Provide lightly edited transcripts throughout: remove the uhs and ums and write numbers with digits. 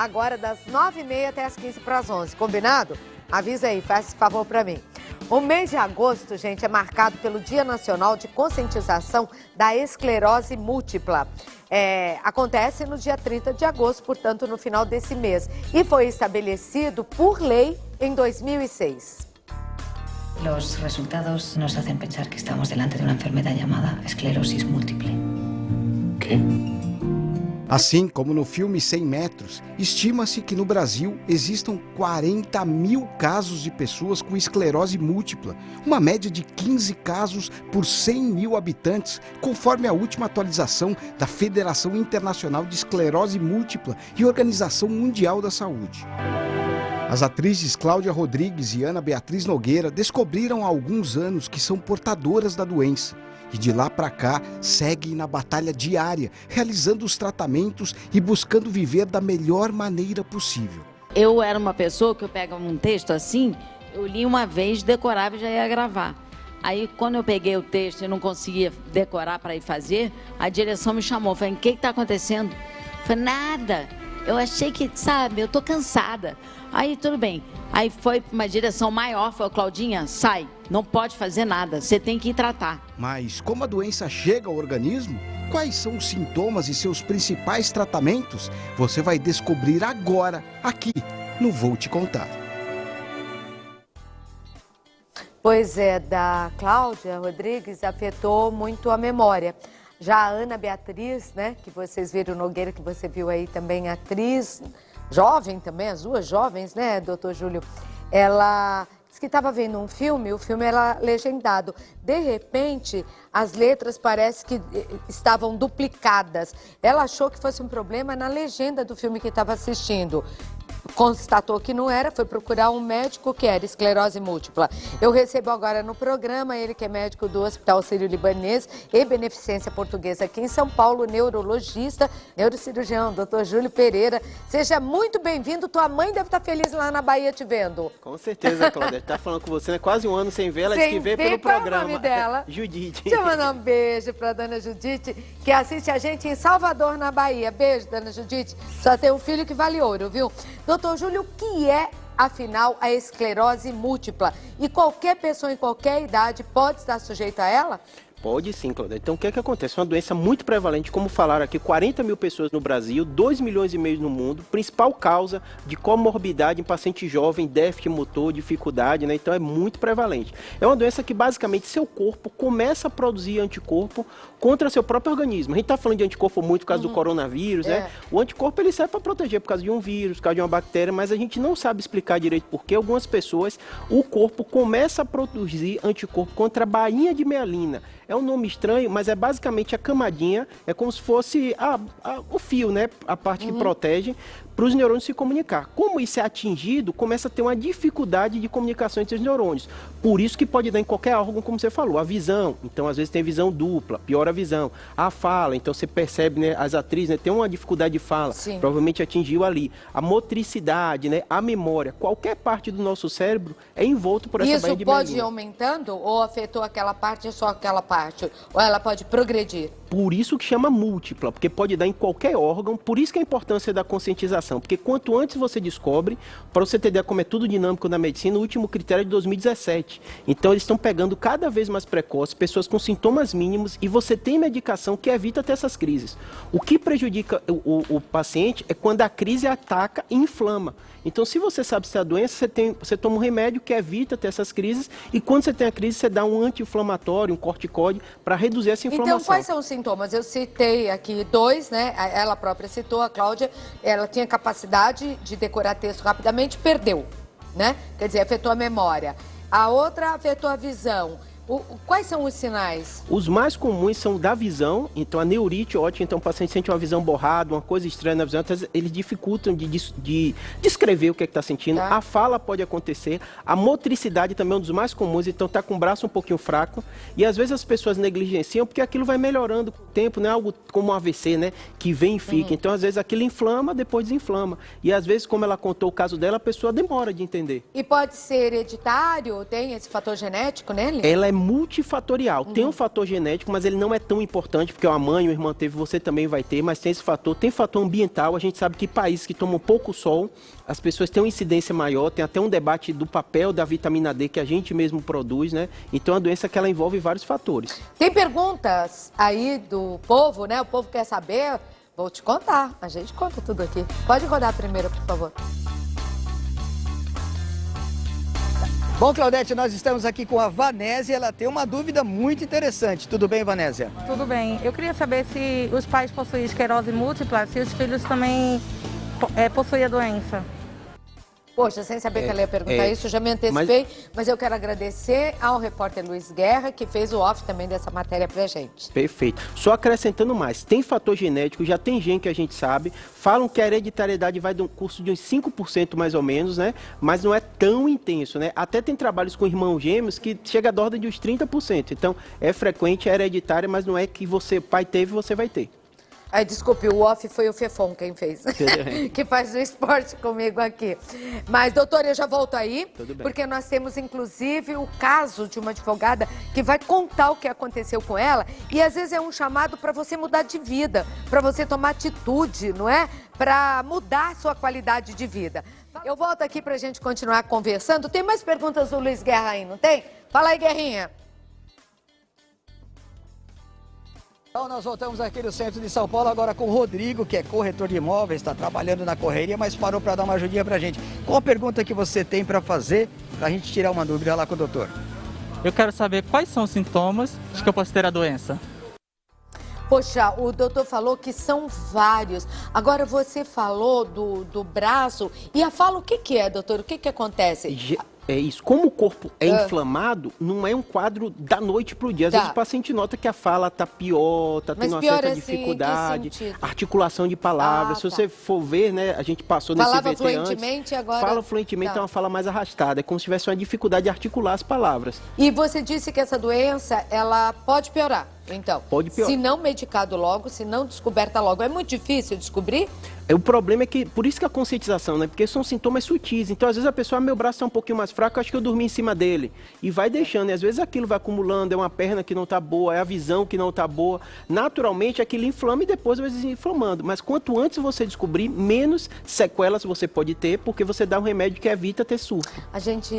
agora das 9h30 até as 11h15, combinado? Avisa aí, faz esse favor para mim. O mês de agosto, gente, é marcado pelo Dia Nacional de Conscientização da Esclerose Múltipla. Acontece no dia 30 de agosto, portanto, no final desse mês. E foi estabelecido por lei em 2006. Los resultados nos hacen pensar que estamos delante de una enfermedad llamada esclerosis múltiple. ¿Qué? Assim como no filme 100 metros, estima-se que no Brasil existam 40 mil casos de pessoas com esclerose múltipla, uma média de 15 casos por 100 mil habitantes, conforme a última atualização da Federação Internacional de Esclerose Múltipla e Organização Mundial da Saúde. As atrizes Cláudia Rodrigues e Ana Beatriz Nogueira descobriram há alguns anos que são portadoras da doença. E de lá para cá, seguem na batalha diária, realizando os tratamentos e buscando viver da melhor maneira possível. Eu era uma pessoa que eu pegava um texto assim, eu li uma vez, decorava e já ia gravar. Aí, quando eu peguei o texto e não conseguia decorar para ir fazer, a direção me chamou, falei, o que está acontecendo? Eu falei, nada, eu achei que, sabe, eu tô cansada. Aí, tudo bem. Aí foi uma direção maior, falou, Claudinha, sai, não pode fazer nada, você tem que ir tratar. Mas como a doença chega ao organismo, quais são os sintomas e seus principais tratamentos? Você vai descobrir agora, aqui, no Vou Te Contar. Pois é, da Cláudia Rodrigues afetou muito a memória. Já a Ana Beatriz, né, que vocês viram, Nogueira, que você viu aí também, atriz, jovem também, as duas jovens, né, doutor Júlio? Ela disse que estava vendo um filme, o filme era legendado. De repente, as letras parece que estavam duplicadas. Ela achou que fosse um problema na legenda do filme que estava assistindo. Constatou que não era, foi procurar um médico que era esclerose múltipla. Eu recebo agora no programa, ele que é médico do Hospital Sírio-Libanês e Beneficência Portuguesa aqui em São Paulo, neurologista, neurocirurgião, doutor Júlio Pereira. Seja muito bem-vindo, tua mãe deve estar feliz lá na Bahia te vendo. Com certeza, Cláudia, está falando com você, né? Quase um ano sem ver, ela disse que vê pelo programa. Qual é o nome dela? Judite. Deixa eu mandar um beijo para dona Judite, que assiste a gente em Salvador, na Bahia. Beijo, dona Judite. Só tem um filho que vale ouro, viu? Doutor Júlio, o que é, afinal, a esclerose múltipla? E qualquer pessoa em qualquer idade pode estar sujeita a ela? Pode sim, Cláudia. Então, o que é que acontece? É uma doença muito prevalente, como falaram aqui, 40 mil pessoas no Brasil, 2 milhões e meio no mundo, principal causa de comorbidade em paciente jovem, déficit motor, dificuldade, né? Então, é muito prevalente. É uma doença que, basicamente, seu corpo começa a produzir anticorpo contra seu próprio organismo. A gente está falando de anticorpo muito por causa do coronavírus, né? O anticorpo, ele serve para proteger por causa de um vírus, por causa de uma bactéria, mas a gente não sabe explicar direito por que algumas pessoas, o corpo começa a produzir anticorpo contra a bainha de mielina. É um nome estranho, mas é basicamente a camadinha, é como se fosse o fio, né? A parte que protege para os neurônios se comunicar. Como isso é atingido, começa a ter uma dificuldade de comunicação entre os neurônios. Por isso que pode dar em qualquer órgão, como você falou. A visão, então às vezes tem visão dupla, piora a visão. A fala, então você percebe, né? As atrizes, né, tem uma dificuldade de fala, provavelmente atingiu ali. A motricidade, né? A memória, qualquer parte do nosso cérebro é envolto por essa bainha de mielina. Isso pode ir aumentando ou afetou aquela parte e só aquela parte? Ou ela pode progredir? Por isso que chama múltipla, porque pode dar em qualquer órgão, por isso que a importância da conscientização, porque quanto antes você descobre, para você ter ideia como é tudo dinâmico na medicina, o último critério é de 2017. Então eles estão pegando cada vez mais precoce, pessoas com sintomas mínimos, e você tem medicação que evita ter essas crises. O que prejudica o paciente é quando a crise ataca e inflama. Então, se você sabe se é a doença, você toma um remédio que evita ter essas crises, e quando você tem a crise, você dá um anti-inflamatório, um corticóide, para reduzir essa inflamação. Então, quais são os sintomas? Eu citei aqui dois, né? Ela própria citou, a Cláudia, ela tinha capacidade de decorar texto rapidamente, perdeu, né? Quer dizer, afetou a memória. A outra afetou a visão. Quais são os sinais? Os mais comuns são da visão, então a neurite ótica, então o paciente sente uma visão borrada, uma coisa estranha na visão, então eles dificultam de descrever o que é que está sentindo. Tá. A fala pode acontecer, a motricidade também é um dos mais comuns, então está com o braço um pouquinho fraco, e às vezes as pessoas negligenciam porque aquilo vai melhorando com o tempo, não é algo como um AVC, né, que vem e fica. Então às vezes aquilo inflama, depois desinflama, e às vezes, como ela contou o caso dela, a pessoa demora de entender. E pode ser hereditário, tem esse fator genético nele? Ela é multifatorial. Tem um fator genético, mas ele não é tão importante, porque a mãe, o irmão teve, você também vai ter, mas tem esse fator. Tem fator ambiental, a gente sabe que países que tomam pouco sol, as pessoas têm uma incidência maior, tem até um debate do papel da vitamina D que a gente mesmo produz, né? Então, é uma doença que ela envolve vários fatores. Tem perguntas aí do povo, né? O povo quer saber. Vou te contar. A gente conta tudo aqui. Pode rodar a primeira, por favor. Bom, Claudete, nós estamos aqui com a Vanésia, ela tem uma dúvida muito interessante. Tudo bem, Vanésia? Tudo bem. Eu queria saber se os pais possuem esclerose múltipla, se os filhos também possuem a doença. Poxa, sem saber que ela ia perguntar isso, já me antecipei, mas eu quero agradecer ao repórter Luiz Guerra, que fez o off também dessa matéria pra gente. Perfeito. Só acrescentando mais, tem fator genético, já tem gene que a gente sabe, falam que a hereditariedade vai de um curso de uns 5% mais ou menos, né? Mas não é tão intenso, né? Até tem trabalhos com irmãos gêmeos que chega a da ordem de uns 30%. Então, é frequente, é hereditária, mas não é que você, pai teve, você vai ter. Ai, desculpe, o off foi o Fefon quem fez, que faz o esporte comigo aqui. Mas, doutor, eu já volto aí, porque nós temos, inclusive, o caso de uma advogada que vai contar o que aconteceu com ela e, às vezes, é um chamado para você mudar de vida, para você tomar atitude, não é? Para mudar a sua qualidade de vida. Eu volto aqui para a gente continuar conversando. Tem mais perguntas do Luiz Guerra aí, não tem? Fala aí, Guerrinha. Então, nós voltamos aqui no centro de São Paulo agora com o Rodrigo, que é corretor de imóveis, está trabalhando na correria, mas parou para dar uma ajudinha para a gente. Qual a pergunta que você tem para fazer, para a gente tirar uma dúvida lá com o doutor? Eu quero saber quais são os sintomas de que eu posso ter a doença. Poxa, o doutor falou que são vários. Agora, você falou do braço. E a fala, o que é, doutor? O que acontece? É isso. Como o corpo é inflamado, não é um quadro da noite pro dia. Às vezes o paciente nota que a fala tá pior, tá tendo uma certa dificuldade, articulação de palavras. Se você for ver, né, a gente passou nesse VT fluentemente, agora... Fala fluentemente, é uma fala mais arrastada. É como se tivesse uma dificuldade de articular as palavras. E você disse que essa doença, ela pode piorar. Então, pode piorar. Se não medicado logo, se não descoberta logo, é muito difícil descobrir? O problema é que, por isso que a conscientização, né? Porque são sintomas sutis. Então, às vezes a pessoa, meu braço está um pouquinho mais fraco, acho que eu dormi em cima dele. E vai deixando, e às vezes aquilo vai acumulando, é uma perna que não está boa, é a visão que não está boa. Naturalmente, aquilo inflama e depois vai desinflamando. Mas quanto antes você descobrir, menos sequelas você pode ter, porque você dá um remédio que evita ter surto. A gente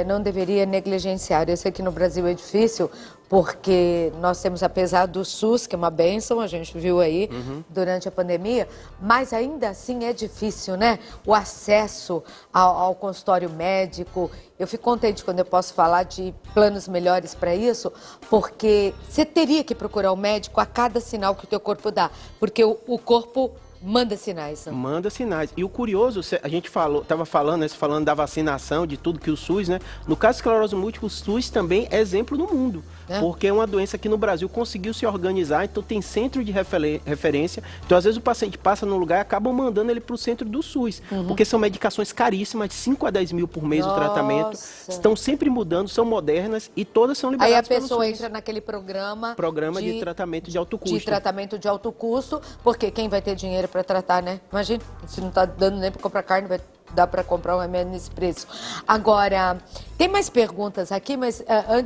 não deveria negligenciar. Eu sei que no Brasil é difícil, porque nós temos, apesar do SUS, que é uma bênção, a gente viu aí durante a pandemia, mas ainda assim é difícil, né? O acesso ao consultório médico. Eu fico contente quando eu posso falar de planos melhores para isso, porque você teria que procurar o médico a cada sinal que o teu corpo dá, porque o corpo manda sinais. Não? Manda sinais. E o curioso, a gente estava falando da vacinação, de tudo que o SUS, né? No caso de esclerose múltipla, o SUS também é exemplo no mundo. Porque é uma doença que no Brasil conseguiu se organizar, então tem centro de referência. Então, às vezes, o paciente passa num lugar e acabam mandando ele para o centro do SUS. Porque são medicações caríssimas, de 5 a 10 mil por mês o tratamento. Estão sempre mudando, são modernas e todas são liberadas pelo SUS. Aí a pessoa entra naquele programa de tratamento de alto custo. De tratamento de alto custo, porque quem vai ter dinheiro para tratar, né? Imagina, se não está dando nem para comprar carne, vai dar para comprar um remédio nesse preço. Agora, tem mais perguntas aqui, mas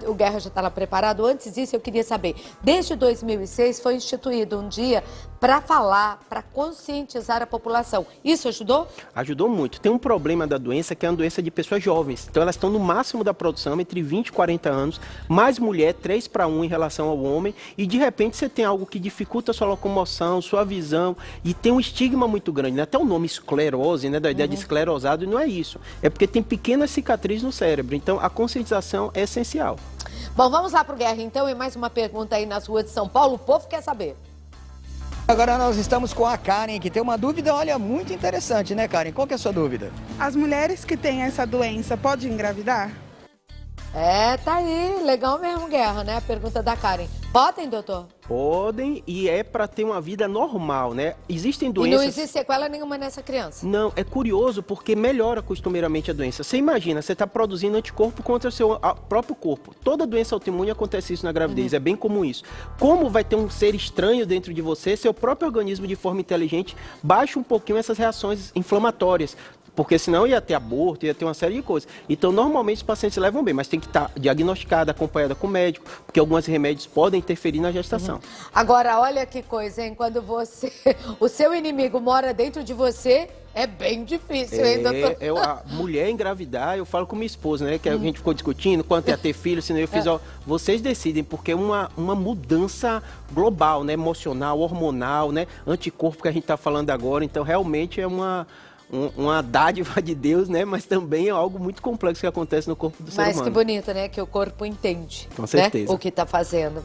o Guerra já está lá preparado. Antes disso, eu queria saber, desde 2006 foi instituído um dia para falar, para conscientizar a população. Isso ajudou? Ajudou muito. Tem um problema da doença, que é uma doença de pessoas jovens. Então, elas estão no máximo da produção, entre 20 e 40 anos, mais mulher, 3-1 em relação ao homem, e de repente você tem algo que dificulta a sua locomoção, sua visão, e tem um estigma muito grande, né? Até o nome esclerose, né? Da ideia de esclerosado, e não é isso. É porque tem pequenas cicatrizes no cérebro. Então, a conscientização é essencial. Bom, vamos lá pro Guerra, então, e mais uma pergunta aí nas ruas de São Paulo. O povo quer saber. Agora nós estamos com a Karen, que tem uma dúvida, olha, muito interessante, né, Karen? Qual que é a sua dúvida? As mulheres que têm essa doença podem engravidar? Tá aí, legal mesmo, Guerra, né? A pergunta da Karen. Podem, doutor? Podem, e é para ter uma vida normal, né? Existem doenças... E não existe sequela nenhuma nessa criança? Não, é curioso porque melhora costumeiramente a doença. Você imagina, você está produzindo anticorpo contra o seu próprio corpo. Toda doença autoimune acontece isso na gravidez, é bem comum isso. Como vai ter um ser estranho dentro de você, seu próprio organismo de forma inteligente baixa um pouquinho essas reações inflamatórias. porque senão ia ter aborto, ia ter uma série de coisas. Então, normalmente os pacientes levam bem, mas tem que estar diagnosticada, acompanhada com o médico, porque alguns remédios podem interferir na gestação. Agora, olha que coisa, hein? Quando o seu inimigo mora dentro de você, é bem difícil, hein, doutor? A mulher engravidar, eu falo com minha esposa, né? Que a gente ficou discutindo quanto ia ter filho, senão eu fiz, ó, vocês decidem, porque é uma mudança global, né? Emocional, hormonal, né? Anticorpo que a gente está falando agora, então realmente é uma dádiva de Deus, né? Mas também é algo muito complexo que acontece no corpo do ser humano. Mas que bonito, né? Que o corpo entende, Com certeza. né? O que está fazendo.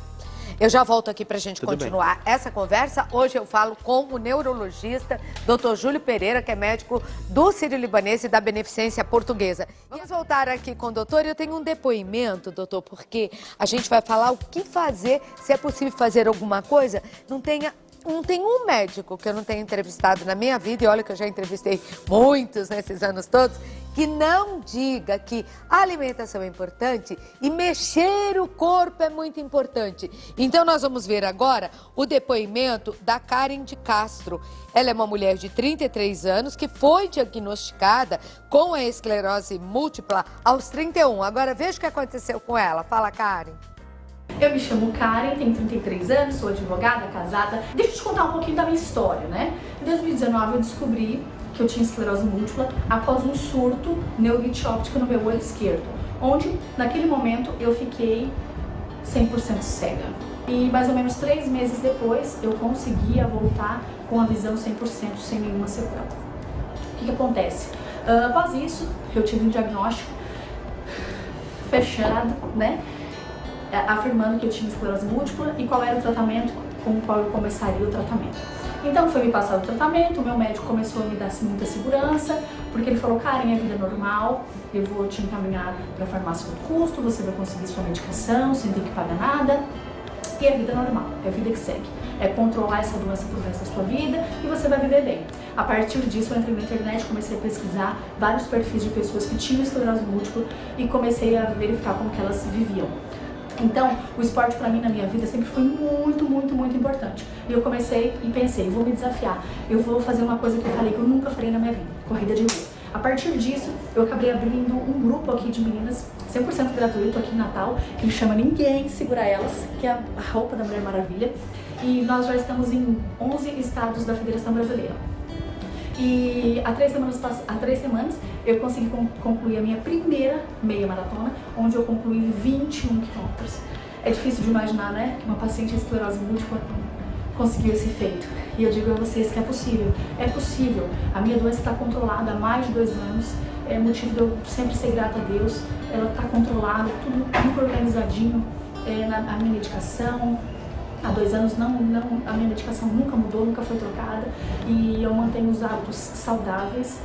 Eu já volto aqui para a gente continuar essa conversa. Hoje eu falo com o neurologista, Dr. Júlio Pereira, que é médico do Sírio-Libanês e da Beneficência Portuguesa. Vamos voltar aqui com o doutor. Eu tenho um depoimento, doutor, porque a gente vai falar o que fazer, se é possível fazer alguma coisa. Não tem um médico que eu não tenha entrevistado na minha vida, e olha que eu já entrevistei muitos nesses anos todos, que não diga que a alimentação é importante e mexer o corpo é muito importante. Então nós vamos ver agora o depoimento da Karen de Castro. Ela é uma mulher de 33 anos que foi diagnosticada com a esclerose múltipla aos 31. Agora veja o que aconteceu com ela. Fala, Karen. Eu me chamo Karen, tenho 33 anos, sou advogada, casada. Deixa eu te contar um pouquinho da minha história, né? Em 2019 eu descobri que eu tinha esclerose múltipla após um surto neurite óptico no meu olho esquerdo, onde naquele momento eu fiquei 100% cega. E mais ou menos 3 meses depois eu conseguia voltar com a visão 100% sem nenhuma sequela. O que acontece? Após isso eu tive um diagnóstico fechado, né? Afirmando que eu tinha esclerose múltipla e qual era o tratamento com o qual eu começaria o tratamento. Então foi me passado o tratamento, o meu médico começou a me dar muita segurança, porque ele falou, Karen, é vida normal, eu vou te encaminhar para a farmácia do custo, você vai conseguir sua medicação sem ter que pagar nada, e é vida normal, é a vida que segue. É controlar essa doença pro resto da sua vida e você vai viver bem. A partir disso, eu entrei na internet, comecei a pesquisar vários perfis de pessoas que tinham esclerose múltipla e comecei a verificar como que elas viviam. Então, o esporte pra mim na minha vida sempre foi muito, muito, muito importante. E eu comecei e pensei, vou me desafiar. Eu vou fazer uma coisa que eu falei que eu nunca farei na minha vida, corrida de rua. A partir disso, eu acabei abrindo um grupo aqui de meninas, 100% gratuito aqui em Natal, que me chama Ninguém Segura Elas, que é a roupa da Mulher Maravilha. E nós já estamos em 11 estados da Federação Brasileira. E há 3 semanas eu consegui concluir a minha primeira meia maratona, onde eu concluí 21 quilômetros. É difícil de imaginar, né, que uma paciente de esclerose múltipla conseguiu esse feito. E eu digo a vocês que é possível. É possível. A minha doença está controlada há mais de 2 anos. É motivo de eu sempre ser grata a Deus. Ela está controlada, tudo muito organizadinho. A minha medicação. Há 2 anos a minha medicação nunca mudou, nunca foi trocada e eu mantenho os hábitos saudáveis.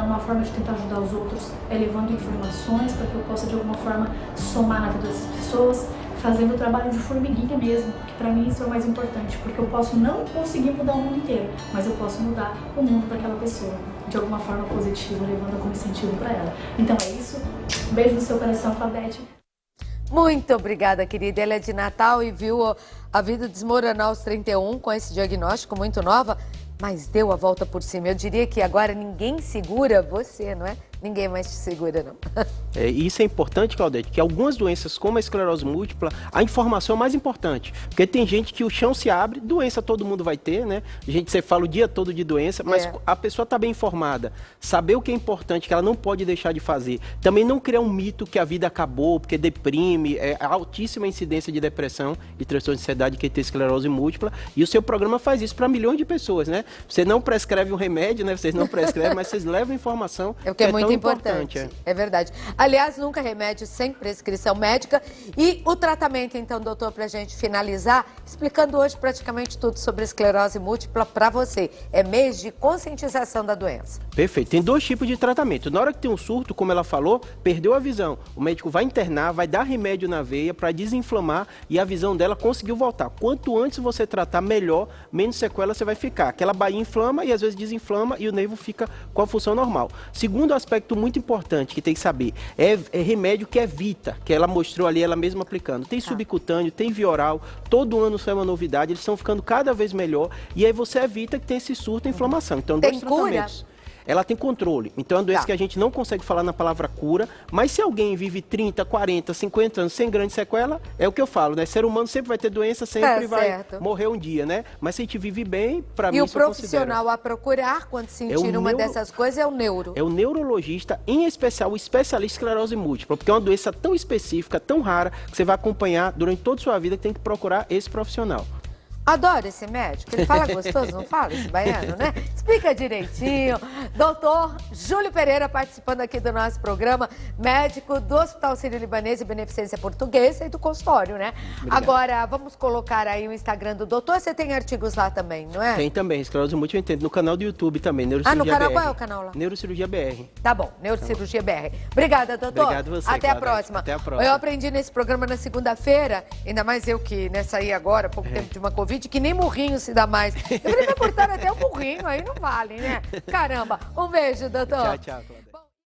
Uma forma de tentar ajudar os outros é levando informações para que eu possa de alguma forma somar na vida das pessoas, fazendo o trabalho de formiguinha mesmo, que para mim isso é o mais importante, porque eu posso não conseguir mudar o mundo inteiro, mas eu posso mudar o mundo daquela pessoa, de alguma forma positiva, levando como incentivo para ela. Então é isso, beijo no seu coração, Claudete. Muito obrigada, querida. Ela é de Natal e viu a vida desmoronar aos 31 com esse diagnóstico muito nova, mas deu a volta por cima. Eu diria que agora ninguém segura você, não é? Ninguém mais te segura, não. E isso é importante, Claudete, que algumas doenças como a esclerose múltipla, a informação é mais importante. Porque tem gente que o chão se abre, doença todo mundo vai ter, né? Você fala o dia todo de doença, mas a pessoa está bem informada. Saber o que é importante, que ela não pode deixar de fazer. Também não criar um mito que a vida acabou, porque deprime, a altíssima incidência de depressão e transtorno de ansiedade que tem esclerose múltipla. E o seu programa faz isso para milhões de pessoas, né? Você não prescreve um remédio, né? Vocês não prescrevem, mas vocês levam informação. É o que é muito importante. É verdade. Aliás, nunca remédio sem prescrição médica. E o tratamento, então, doutor, pra gente finalizar, explicando hoje praticamente tudo sobre esclerose múltipla para você. É mês de conscientização da doença. Perfeito. Tem 2 tipos de tratamento. Na hora que tem um surto, como ela falou, perdeu a visão. O médico vai internar, vai dar remédio na veia para desinflamar e a visão dela conseguiu voltar. Quanto antes você tratar, melhor, menos sequela você vai ficar. Aquela baía inflama e às vezes desinflama e o nervo fica com a função normal. Segundo aspecto muito importante que tem que saber, é remédio que evita, que ela mostrou ali, ela mesma aplicando. Tem subcutâneo, tem via oral, todo ano sai uma novidade, eles estão ficando cada vez melhor e aí você evita que tenha esse surto e inflamação. Então, 2 tratamentos. ela tem controle. Então é uma doença que a gente não consegue falar na palavra cura, mas se alguém vive 30, 40, 50 anos sem grande sequela, é o que eu falo, né? Ser humano sempre vai ter doença, sempre vai morrer um dia, né? Mas se a gente vive bem, para mim, E o isso eu profissional a procurar quando sentir uma dessas coisas é o neuro. É o neurologista, em especial o especialista em esclerose múltipla, porque é uma doença tão específica, tão rara, que você vai acompanhar durante toda a sua vida, que tem que procurar esse profissional. Adoro esse médico, ele fala gostoso, não fala esse baiano, né? Explica direitinho. Doutor Júlio Pereira participando aqui do nosso programa, médico do Hospital Sírio-Libanês e Beneficência Portuguesa e do consultório, né? Obrigado. Agora, vamos colocar aí o Instagram do doutor, você tem artigos lá também, não é? Tem também, esclerose múltipla, eu entendo, no canal do YouTube também, Neurocirurgia no canal, BR. qual é o canal lá? Neurocirurgia BR. Tá bom, Neurocirurgia BR. Obrigada, doutor. Obrigado você, Até a Cláudia. próxima. Até a próxima. Eu aprendi nesse programa na segunda-feira, ainda mais eu que saí agora, pouco tempo de uma Covid, que nem murrinho se dá mais. Eu falei, me cortaram até o murrinho, aí não vale, né? Caramba. Um beijo, doutor. Tchau, tchau, Cláudia.